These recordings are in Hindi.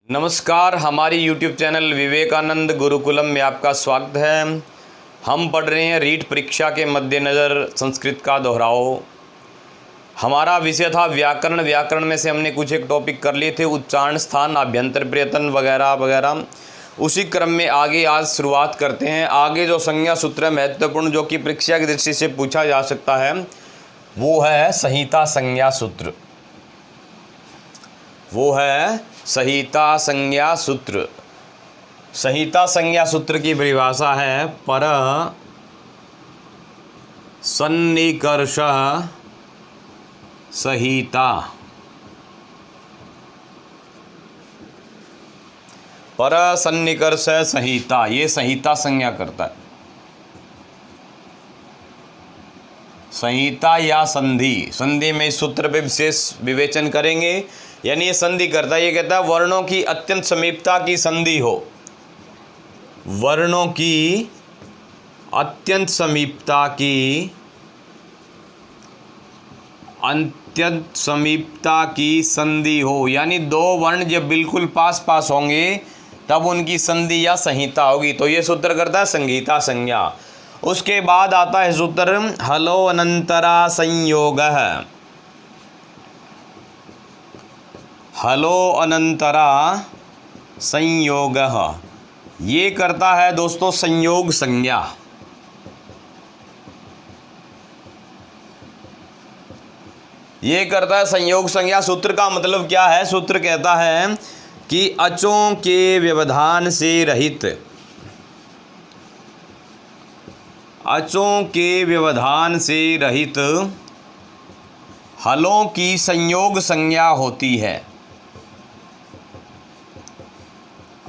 नमस्कार, हमारी YouTube चैनल विवेकानंद गुरुकुलम में आपका स्वागत है। हम पढ़ रहे हैं रीट परीक्षा के मद्देनज़र संस्कृत का दोहराओ। हमारा विषय था व्याकरण। व्याकरण में से हमने कुछ एक टॉपिक कर लिए थे, उच्चारण, स्थान, अभ्यंतर, प्रयत्न वगैरह वगैरह। उसी क्रम में आगे आज शुरुआत करते हैं। आगे जो संज्ञा सूत्र है महत्वपूर्ण, जो कि परीक्षा की दृष्टि से पूछा जा सकता है, वो है संहिता संज्ञा सूत्र। वो है संहिता संज्ञा सूत्र। संहिता संज्ञा सूत्र की परिभाषा है पर सन्निकर्ष संहिता। पर सन्निकर्ष संहिता, ये संहिता संज्ञा करता है। संहिता या संधि, संधि में इस सूत्र पे विशेष विवेचन करेंगे। यानी ये संधि करता है, ये कहता है वर्णों की अत्यंत समीपता की संधि हो। वर्णों की अत्यंत समीपता की संधि हो। यानी दो वर्ण जब बिल्कुल पास पास होंगे तब उनकी संधि या संहिता होगी। तो ये सूत्र करता है संहिता संज्ञा। उसके बाद आता है सूत्र हलो अनंतरा संयोगः। हलो अनंतरा संयोगः, ये करता है दोस्तों संयोग संज्ञा। ये करता है संयोग संज्ञा। सूत्र का मतलब क्या है? सूत्र कहता है कि अचों के व्यवधान से रहित, अचों के व्यवधान से रहित हलों की संयोग संज्ञा होती है।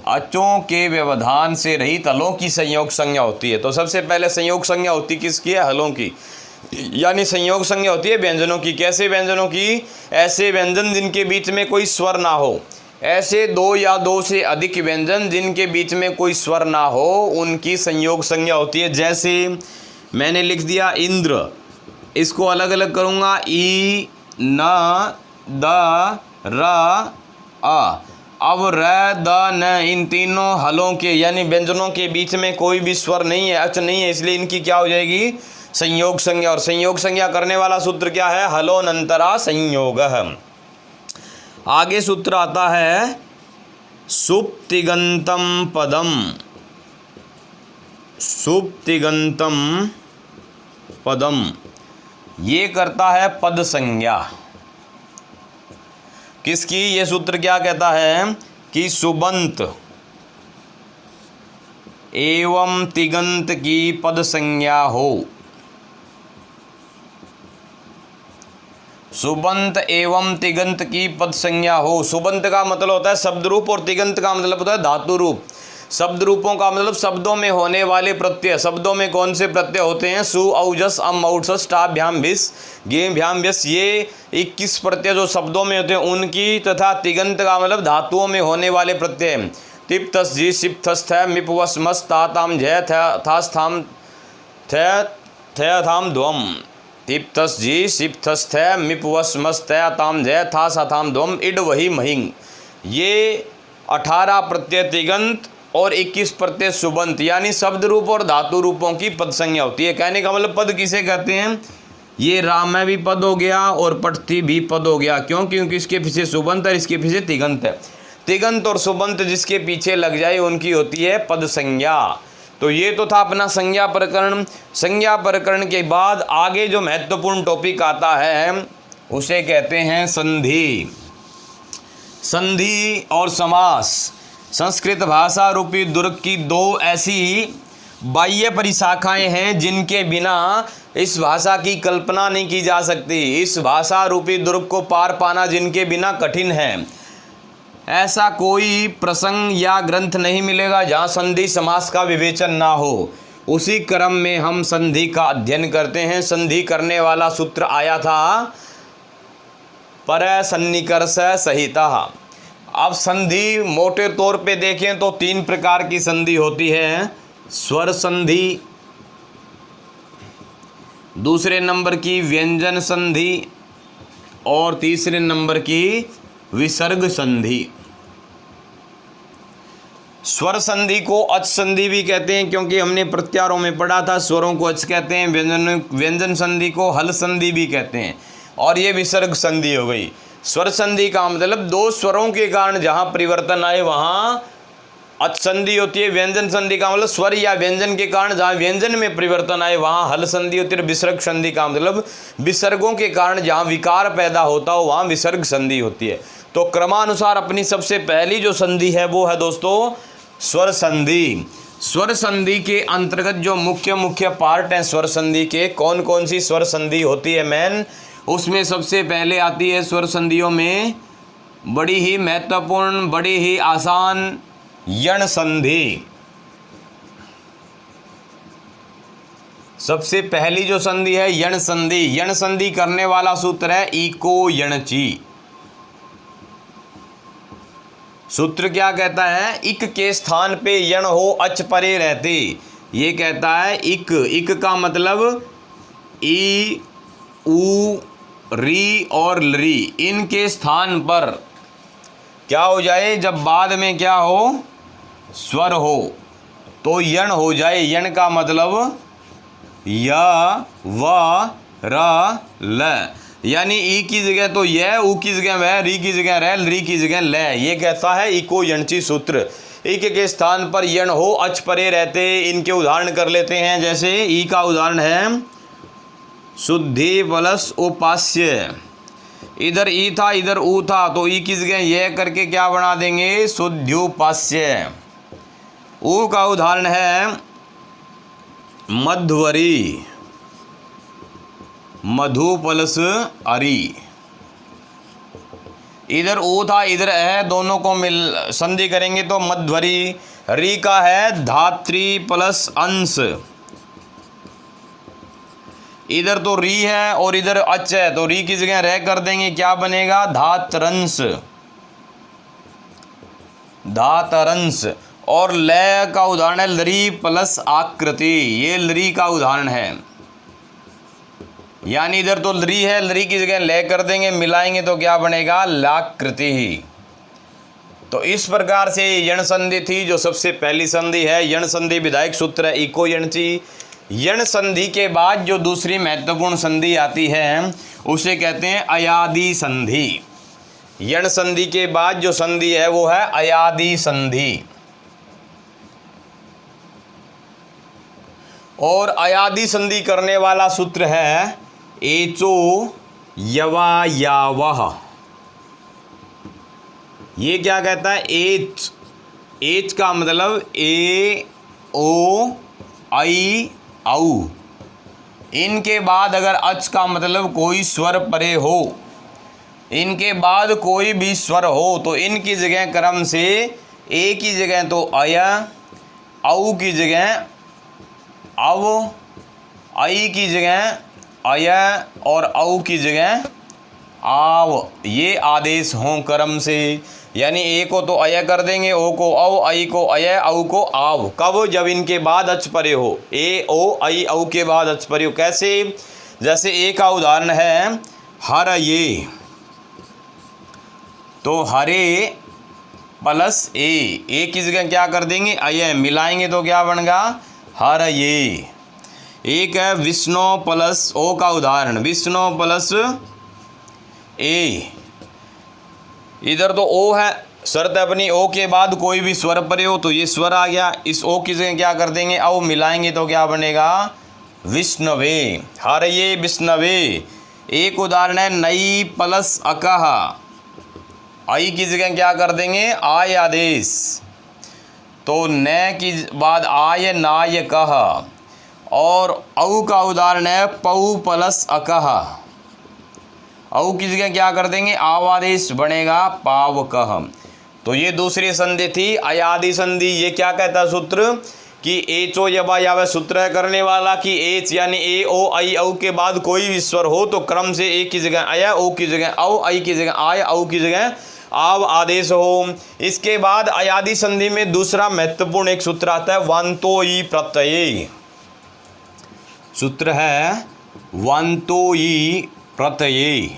अचों के व्यवधान से रहित हलों की संयोग संज्ञा होती है। तो सबसे पहले संयोग संज्ञा होती किसकी है? हलों की। यानी संयोग संज्ञा होती है व्यंजनों की। कैसे व्यंजनों की? ऐसे व्यंजन जिनके बीच में कोई स्वर ना हो। ऐसे दो या दो से अधिक व्यंजन जिनके बीच में कोई स्वर ना हो, उनकी संयोग संज्ञा होती है। जैसे मैंने लिख दिया इंद्र, इसको अलग अलग करूँगा, ई न द र अ। अब र द न, इन तीनों हलों के यानी व्यंजनों के बीच में कोई भी स्वर नहीं है, अच नहीं है, इसलिए इनकी क्या हो जाएगी? संयोग संज्ञा। और संयोग संज्ञा करने वाला सूत्र क्या है? हलोनंतरा संयोगः। आगे सूत्र आता है सुप्तिगंतम पदम। सुप्तिगंतम पदम, ये करता है पद संज्ञा। किसकी? ये सूत्र क्या कहता है कि सुबंत एवं तिगंत की पद संज्ञा हो। सुबंत एवं तिगंत की पद संज्ञा हो। सुबंत का मतलब होता है शब्द रूप और तिगंत का मतलब होता है धातु रूप। शब्द रूपों का मतलब शब्दों में होने वाले प्रत्यय। शब्दों में कौन से प्रत्यय होते हैं? सु, औजस, अम, औठस, टा, भ्याम, भिस, गेम, भ्याम, व्यस, ये 21 प्रत्यय जो शब्दों में होते हैं उनकी। तथा तिगंत का मतलब धातुओं में होने वाले प्रत्यय। तिप, तस, जी, सिप, थस, थ, मिप, वस, मस, ता, ताम, झ, थास, थाम, थ, थाम, ध्वम। तिप, तस, जी, सिप, थस, थ, मिप, वस, मस, त, ताम, झ, थास, थाम, ध्वम, इड, वही, महिंग। ये 18 प्रत्यय तिगंत और 21 प्रत्यय सुबंत, यानी शब्द रूप और धातु रूपों की पद संज्ञा होती है। कहने का मतलब पद किसे कहते हैं? ये राम भी पद हो गया और पठती भी पद हो गया। क्यों? क्योंकि इसके पीछे सुबंत और इसके पीछे तिगंत है। तिगंत और सुबंत जिसके पीछे लग जाए उनकी होती है पद संज्ञा। तो ये तो था अपना संज्ञा प्रकरण। संज्ञा प्रकरण के बाद आगे जो महत्वपूर्ण टॉपिक आता है उसे कहते हैं संधि। संधि और समास संस्कृत भाषा रूपी दुर्ग की दो ऐसी बाह्य परिशाखाएं हैं जिनके बिना इस भाषा की कल्पना नहीं की जा सकती। इस भाषा रूपी दुर्ग को पार पाना जिनके बिना कठिन है। ऐसा कोई प्रसंग या ग्रंथ नहीं मिलेगा जहाँ संधि समास का विवेचन ना हो। उसी क्रम में हम संधि का अध्ययन करते हैं। संधि करने वाला सूत्र आया था पर सन्निकर्ष संहिता। अब संधि मोटे तौर पे देखें तो 3 प्रकार की संधि होती है। स्वर संधि, दूसरे नंबर की व्यंजन संधि और तीसरे नंबर की विसर्ग संधि। स्वर संधि को अच संधि भी कहते हैं, क्योंकि हमने प्रत्यारों में पढ़ा था स्वरों को अच कहते हैं, व्यंजन संधि को हल संधि भी कहते हैं, और ये विसर्ग संधि हो गई। स्वर संधि का मतलब दो स्वरों के कारण जहाँ परिवर्तन आए वहाँ अच संधि होती है। व्यंजन संधि का मतलब स्वर या व्यंजन के कारण जहाँ व्यंजन में परिवर्तन आए वहाँ हल संधि होती है। विसर्ग संधि का मतलब विसर्गों के कारण जहाँ विकार पैदा होता हो वहाँ विसर्ग संधि होती है। तो क्रमानुसार अपनी सबसे पहली जो संधि है वो है दोस्तों स्वर संधि। स्वर संधि के अंतर्गत जो मुख्य पार्ट हैं स्वर संधि के, कौन कौन सी स्वर संधि होती है मेन, उसमें सबसे पहले आती है स्वर संधियों में बड़ी ही महत्वपूर्ण, बड़ी ही आसान यण संधि। सबसे पहली जो संधि है यण संधि। यण संधि करने वाला सूत्र है इको यणची। सूत्र क्या कहता है, इक के स्थान पे यण हो अच परे रहते। ये कहता है इक का मतलब ई, ऊ, री और लरी, इनके स्थान पर क्या हो जाए, जब बाद में क्या हो स्वर हो तो यण हो जाए। यण का मतलब य, व, र, ल, यानी ई की जगह तो य, ऊ की जगह वह, री की जगह रह, री की जगह ल। ये कहता है इको यणची सूत्र। इक के स्थान पर यण हो अच परे रहते। इनके उदाहरण कर लेते हैं। जैसे ई का उदाहरण है शुद्धि प्लस उपास्य। इधर ई था इधर ऊ था तो ई की जगह यह करके क्या बना देंगे, शुद्ध्युपास्य। ऊ का उदाहरण है मध्वरी, मधु प्लस अरी। इधर ऊ था इधर है, दोनों को मिल संधि करेंगे तो मध्वरी। री का है धात्री प्लस अंश। इधर तो री है और इधर अच है तो री की जगह रह कर देंगे, क्या बनेगा, धातरंश, धातरंश। और ल का उदाहरण है लरी प्लस आकृति। ये लरी का उदाहरण है, यानी इधर तो लरी है, लरी की जगह ले कर देंगे, मिलाएंगे तो क्या बनेगा, लाकृति ही। तो इस प्रकार से यण संधि थी जो सबसे पहली संधि है। यण संधि विधायक सूत्र है इको यणची। यण संधि के बाद जो दूसरी महत्वपूर्ण संधि आती है उसे कहते हैं अयादि संधि। यण संधि के बाद जो संधि है वो है अयादि संधि। और अयादि संधि करने वाला सूत्र है एचो यवायावह। ये क्या कहता है, एच, एच का मतलब ए, ओ, आई, औ। इनके बाद अगर अच का मतलब कोई स्वर परे हो, इनके बाद कोई भी स्वर हो तो इनकी जगह क्रम से ए की जगह तो अय, औ की जगह अव, आई की जगह अय और औ की जगह आव, ये आदेश हों क्रम से। यानी ए को तो अय कर देंगे, ओ को औ, आई को अय, औ को आव। कब, जब इनके बाद अच परे हो। ए, ओ, आई, औ के बाद अच परे हो। कैसे, जैसे ए का उदाहरण है हर ये, तो हरे प्लस ए की जगह क्या कर देंगे, अय, मिलाएंगे तो क्या बनेगा, हर ये। एक है विष्णु प्लस ओ का उदाहरण, विष्णु प्लस ए। इधर तो ओ है, शर्त अपनी ओ के बाद कोई भी स्वर परे हो तो ये स्वर आ गया, इस ओ की जगह क्या कर देंगे, औ, मिलाएंगे तो क्या बनेगा, विष्णवे, हर ये विष्णवे। एक उदाहरण है नई प्लस अकह, आई की जगह क्या कर देंगे, आय आदेश, तो न की बाद आय नाय कह। और औ का उदाहरण है पौ प्लस अकह, औ की जगह क्या कर देंगे, आव आदेश, बनेगा पाव कह। तो ये दूसरी संधि थी अयादि संधि। ये क्या कहता है सूत्र कि एचो यबा यावे सूत्र है करने वाला कि एच यानी ए, ओ, आई, औ के बाद कोई भी स्वर हो तो क्रम से ए की जगह अय, ओ की जगह औ, आई की जगह आय, औ की जगह आव आदेश हो। इसके बाद अयादि संधि में दूसरा महत्वपूर्ण एक सूत्र आता है वांतोई प्रत्यय। सूत्र है वांतोई प्रत्यय।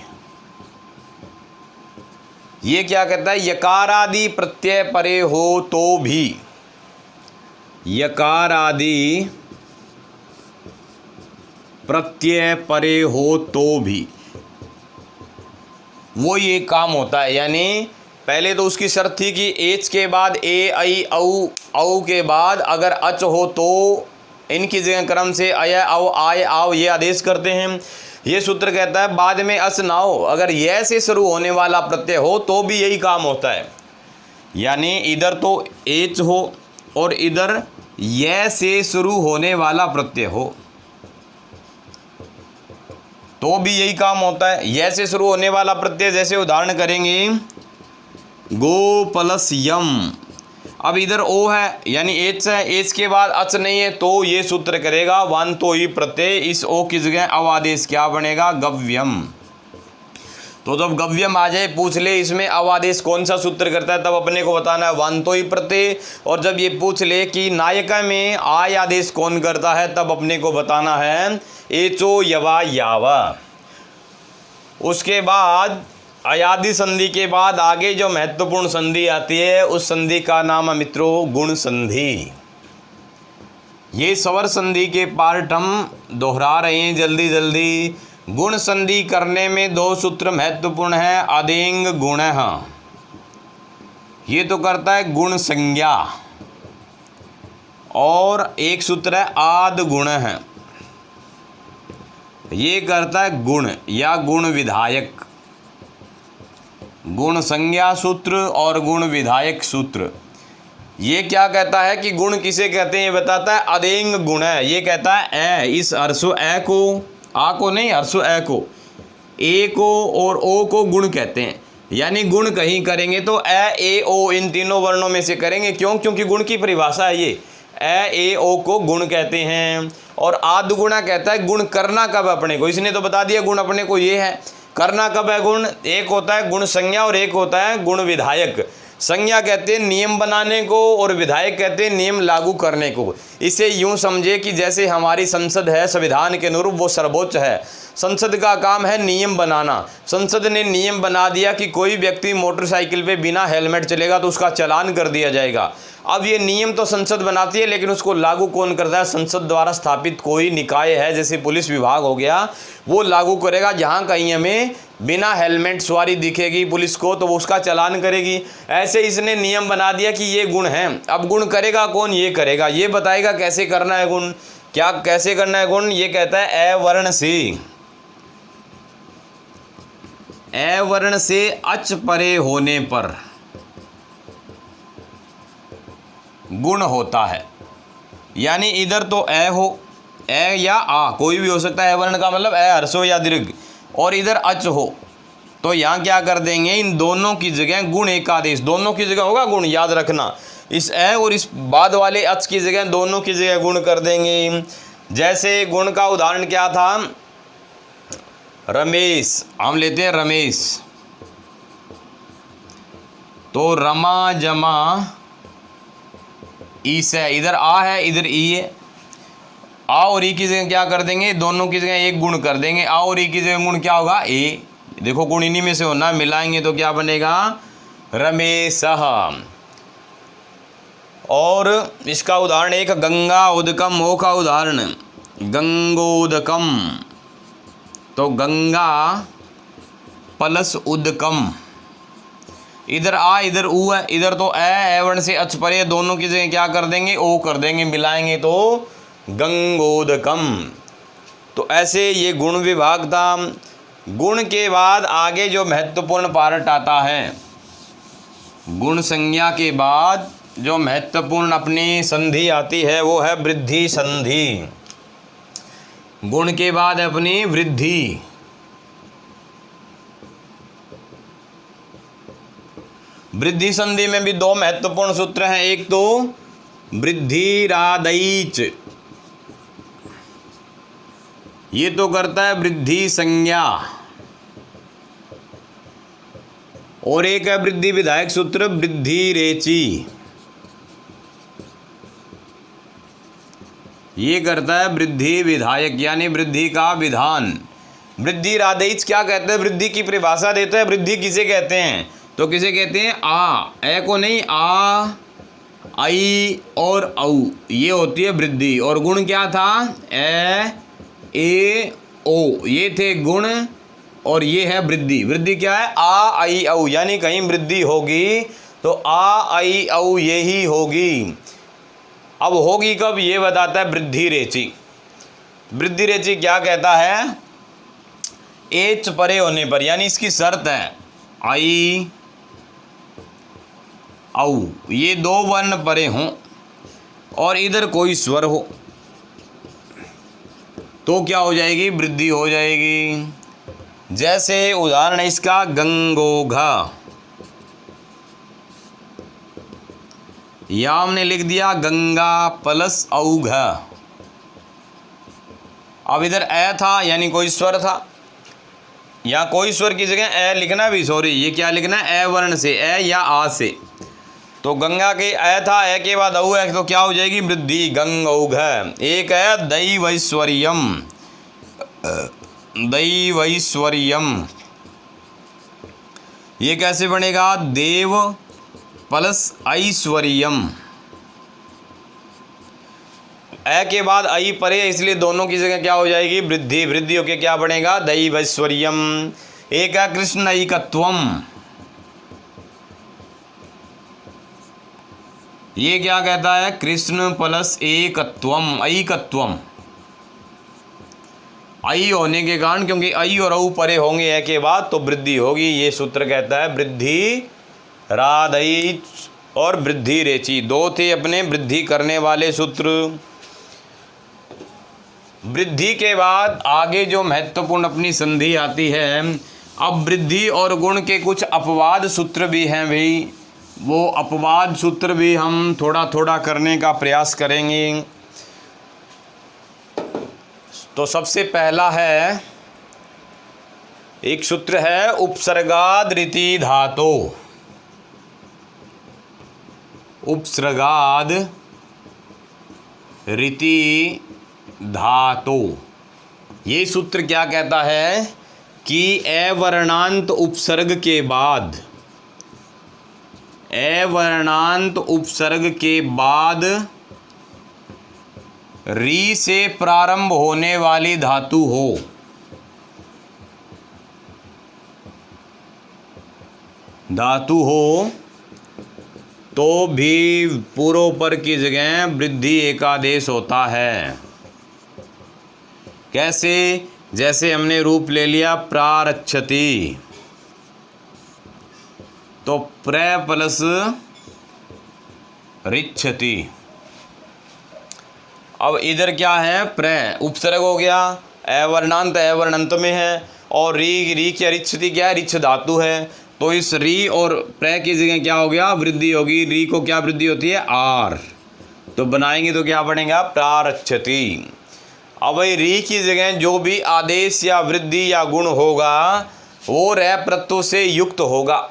ये क्या कहता है, यकारादि प्रत्यय परे हो तो भी, यकार आदि प्रत्यय परे हो तो भी वो ये काम होता है। यानी पहले तो उसकी शर्त थी कि एच के बाद ए आई औ के बाद अगर अच हो तो इनकी जगह क्रम से अय औ आय आओ ये आदेश करते हैं। ये सूत्र कहता है बाद में अस ना हो, अगर यह से शुरू होने वाला प्रत्यय हो तो भी यही काम होता है। यानी इधर तो एच हो और इधर यह से शुरू होने वाला प्रत्यय हो तो भी यही काम होता है। यह से शुरू होने वाला प्रत्यय, जैसे उदाहरण करेंगे गो प्लस यम। अब इधर ओ है यानी एच है, एच के बाद अच नहीं है तो ये सूत्र करेगा वन तो ही प्रत्यय, इस ओ की जगह अवादेश क्या बनेगा, गव्यम। तो जब गव्यम आ जाए पूछ ले इसमें अवादेश कौन सा सूत्र करता है, तब अपने को बताना है वन तो ही प्रत्यय। और जब ये पूछ ले कि नायका में आय आदेश कौन करता है, तब अपने को बताना है एचो यवा यावा। उसके बाद अयादि संधि के बाद आगे जो महत्वपूर्ण संधि आती है उस संधि का नाम है मित्रों गुण संधि। ये स्वर संधि के पार्ट हम दोहरा रहे हैं जल्दी जल्दी। गुण संधि करने में दो सूत्र महत्वपूर्ण है, अदेंग गुण। ये तो करता है गुण संज्ञा, और एक सूत्र है आद गुण है, ये करता है गुण या गुण विधायक। गुण संज्ञा सूत्र और गुण विधायक सूत्र। ये क्या कहता है कि गुण किसे कहते हैं, ये बताता है अदेंग गुण है। ये कहता है ए, इस अर्सो ए को, आ को नहीं, अर्सो ए को, ए को और ओ को गुण कहते हैं। यानी गुण कहीं करेंगे तो ए ओ इन तीनों वर्णों में से करेंगे। क्यों? क्योंकि गुण की परिभाषा है ये, ए ओ को गुण कहते हैं। और आदगुणा कहता है गुण करना कब अपने को, इसने तो बता दिया गुण अपने को ये है, करना कब है गुण। एक होता है गुण संज्ञा और एक होता है गुण विधायक। संज्ञा कहते हैं नियम बनाने को और विधायक कहते हैं नियम लागू करने को। इसे यूं समझे कि जैसे हमारी संसद है संविधान के अनुरूप वो सर्वोच्च है, संसद का काम है नियम बनाना। संसद ने नियम बना दिया कि कोई व्यक्ति मोटरसाइकिल पे बिना हेलमेट चलेगा तो उसका चालान कर दिया जाएगा। अब ये नियम तो संसद बनाती है लेकिन उसको लागू कौन करता है, संसद द्वारा स्थापित कोई निकाय है जैसे पुलिस विभाग हो गया, वो लागू करेगा। जहाँ कहीं हमें बिना हेलमेट सवारी दिखेगी पुलिस को तो वो उसका चालान करेगी। ऐसे इसने नियम बना दिया कि ये गुण है। अब गुण करेगा कौन, ये करेगा, ये बताएगा कैसे करना है गुण। क्या कैसे करना है गुण, ये कहता है अवर्ण से, अवर्ण से अच परे होने पर गुण होता है। यानी इधर तो ए हो, ए या आ कोई भी हो सकता है, वर्ण का मतलब ए हर्षो या दीर्घ, और इधर अच हो तो यहाँ क्या कर देंगे, इन दोनों की जगह गुण एकादेश, दोनों की जगह होगा गुण, याद रखना। इस ए और इस बाद वाले अच की जगह दोनों की जगह गुण कर देंगे। जैसे गुण का उदाहरण क्या था, रमेश, हम लेते हैं रमेश, तो रमा जमा ई से, इधर आ है इधर ई है, आ और ई की जगह क्या कर देंगे, दोनों की जगह एक गुण कर देंगे। आ और ई की जगह गुण क्या होगा, ए। देखो गुण इन्हीं में से होना, मिलाएंगे तो क्या बनेगा, रमेशः। और इसका उदाहरण एक गंगा उदकम, ओ का उदाहरण गंगोदकम, तो गंगा प्लस उदकम, इधर आ इधर ऊ है, इधर तो ए वर्ण से अच परे, दोनों की जगह क्या कर देंगे, ओ कर देंगे, मिलाएंगे तो गंगोदकम। तो ऐसे ये गुण विभाग था। गुण के बाद आगे जो महत्वपूर्ण पार्ट आता है, गुण संज्ञा के बाद जो महत्वपूर्ण अपनी संधि आती है वो है वृद्धि संधि। गुण के बाद अपनी वृद्धि, वृद्धि संधि में भी दो महत्वपूर्ण सूत्र हैं। एक तो वृद्धिरादैच, ये तो करता है वृद्धि संज्ञा, और एक है वृद्धि विधायक सूत्र वृद्धि रेची, ये करता है वृद्धि विधायक यानी वृद्धि का विधान। वृद्धि रादैच क्या कहते हैं, वृद्धि की परिभाषा देता है। वृद्धि किसे कहते हैं, तो किसे कहते हैं, आ, ए को नहीं, आई और औ ये होती है वृद्धि, और गुण क्या था, ए ओ ये थे गुण, और ये है वृद्धि। वृद्धि क्या है, आ आई औ, यानी कहीं वृद्धि होगी तो आ आई औ यही होगी। अब होगी कब, ये बताता है वृद्धि रेची। वृद्धि रेची क्या कहता है, एच परे होने पर, यानी इसकी शर्त है आई औ ये दो वर्ण परे हों और इधर कोई स्वर हो तो क्या हो जाएगी, वृद्धि हो जाएगी। जैसे उदाहरण है इसका गंगोघा, या हमने लिख दिया गंगा प्लस औघा। अब इधर ए था यानी कोई स्वर था, या कोई स्वर की जगह ए लिखना भी, सॉरी ये क्या लिखना है, ए वर्ण से, ए या आ से। तो गंगा के ए था, ए के बाद औ है तो क्या हो जाएगी, वृद्धि, गंगौघ। एक है दैवैश्वर्यम, दैवैश्वर्यम, ये कैसे बनेगा, देव प्लस ऐश्वर्यम। ए के बाद आई परे, इसलिए दोनों की जगह क्या हो जाएगी, वृद्धि। वृद्धि होके क्या बनेगा, दैवैश्वर्यम। एक है कृष्ण ऐकत्वम, ये क्या कहता है, कृष्ण प्लस एकत्वम, ऐकत्वम। आई होने के कारण, क्योंकि आई और औ परे होंगे ए के बाद तो वृद्धि होगी। ये सूत्र कहता है वृद्धि राधई और वृद्धि रेची, दो थे अपने वृद्धि करने वाले सूत्र। वृद्धि के बाद आगे जो महत्वपूर्ण अपनी संधि आती है, अब वृद्धि और गुण के कुछ अपवाद सूत्र भी हैं भाई, वो अपवाद सूत्र भी हम थोड़ा थोड़ा करने का प्रयास करेंगे। तो सबसे पहला है, एक सूत्र है उपसर्गाद रीति धातो, उपसर्गाद रीति धातो। ये सूत्र क्या कहता है कि अवर्णांत उपसर्ग के बाद, अवर्णांत उपसर्ग के बाद री से प्रारंभ होने वाली धातु हो, तो भी पूर्वोपर की जगह वृद्धि एकादेश होता है। कैसे, जैसे हमने रूप ले लिया प्रारच्छति, तो प्र प्लस रिच्छति। अब इधर क्या है, प्र उपसर्ग हो गया, अवर्णांत अवर्णंत में है, और री क्या, रिच्छति क्या है, रिच्छ धातु है, तो इस री और प्र की जगह क्या हो गया, वृद्धि होगी। री को क्या वृद्धि होती है, आर, तो बनाएंगे तो क्या बनेगा, प्रारच्छति। अब भाई री की जगह जो भी आदेश या वृद्धि या गुण होगा वो रै प्रत्यय से युक्त होगा।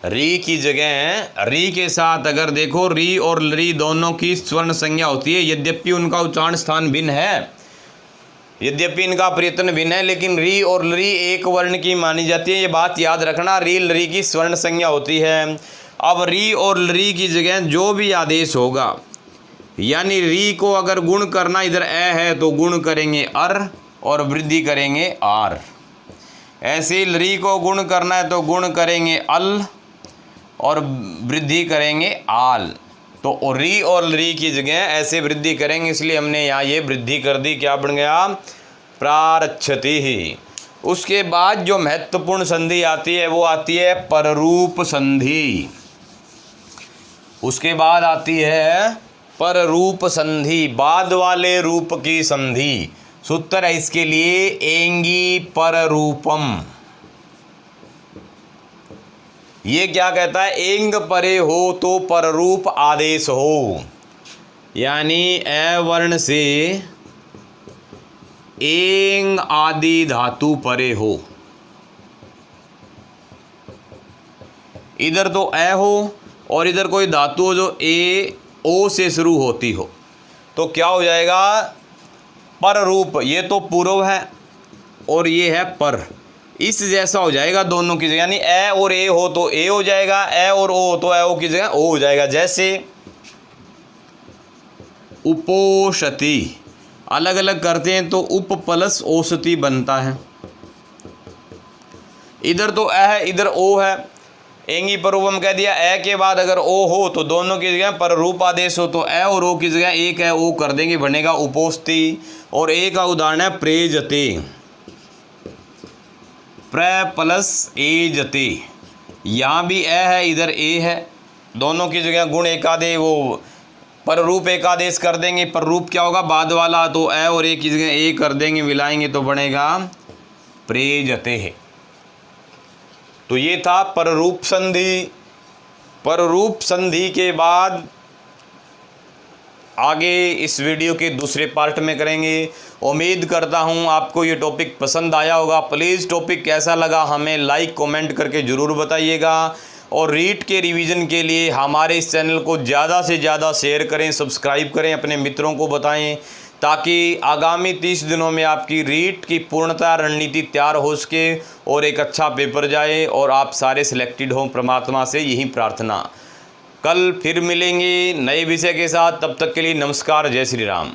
री की जगह, री के साथ अगर देखो, री और री दोनों की स्वर्ण संज्ञा होती है, यद्यपि उनका उच्चारण स्थान भिन्न है, यद्यपि इनका प्रयत्न भिन्न है, लेकिन री और लरी एक वर्ण की मानी जाती है। ये बात याद रखना, री लरी की स्वर्ण संज्ञा होती है। अब री और लरी की जगह जो भी आदेश होगा, यानी री को अगर गुण करना, इधर ए है तो गुण करेंगे अर और वृद्धि करेंगे आर। ऐसे लरी को गुण करना है तो गुण करेंगे अल और वृद्धि करेंगे आल। तो री और लरी की जगह ऐसे वृद्धि करेंगे, इसलिए हमने यहाँ ये वृद्धि कर दी, क्या बन गया, प्रारच्छति ही। उसके बाद जो महत्वपूर्ण संधि आती है वो आती है पररूप संधि। उसके बाद आती है पररूप संधि, बाद वाले रूप की संधि। सूत्र है इसके लिए एंगी पररूपम। ये क्या कहता है, एंग परे हो तो पररूप आदेश हो, यानी अ वर्ण से एंग आदि धातु परे हो। इधर तो अ हो और इधर कोई धातु हो जो ए ओ से शुरू होती हो, तो क्या हो जाएगा, पर रूप। ये तो पूर्व है और ये है पर, इस जैसा हो जाएगा दोनों की जगह, यानी ए और ए हो तो ए हो जाएगा, ए और ओ हो तो ए ओ की जगह ओ हो जाएगा। जैसे उपोषति, अलग अलग करते हैं तो उप प्लस औषधि बनता है। इधर तो ए है, इधर ओ है, एंगी पररूपम कह दिया। ए के बाद अगर ओ हो तो दोनों की जगह पर रूप आदेश हो तो ए और ओ की जगह एक है ओ कर देंगे, बनेगा उपोषति। और ए का उदाहरण है प्रेजते, प्र प्लस एजते। यहाँ भी ए है, इधर ए है, दोनों की जगह गुण एकादेश वो पर रूप एकादेश कर देंगे। पर रूप क्या होगा बाद वाला, तो ए और ए की जगह ए कर देंगे, मिलाएंगे तो बनेगा प्रेजते है। तो ये था पररूप संधि। पररूप संधि के बाद आगे इस वीडियो के दूसरे पार्ट में करेंगे। उम्मीद करता हूँ आपको ये टॉपिक पसंद आया होगा। प्लीज़ टॉपिक कैसा लगा हमें लाइक कमेंट करके ज़रूर बताइएगा। और रीट के रिवीजन के लिए हमारे इस चैनल को ज़्यादा से ज़्यादा शेयर करें, सब्सक्राइब करें, अपने मित्रों को बताएं, ताकि आगामी 30 दिनों में आपकी रीट की पूर्णतः रणनीति तैयार हो सके और एक अच्छा पेपर जाए और आप सारे सिलेक्टेड हों। परमात्मा से यही प्रार्थना। कल फिर मिलेंगे नए विषय के साथ, तब तक के लिए नमस्कार, जय श्री राम।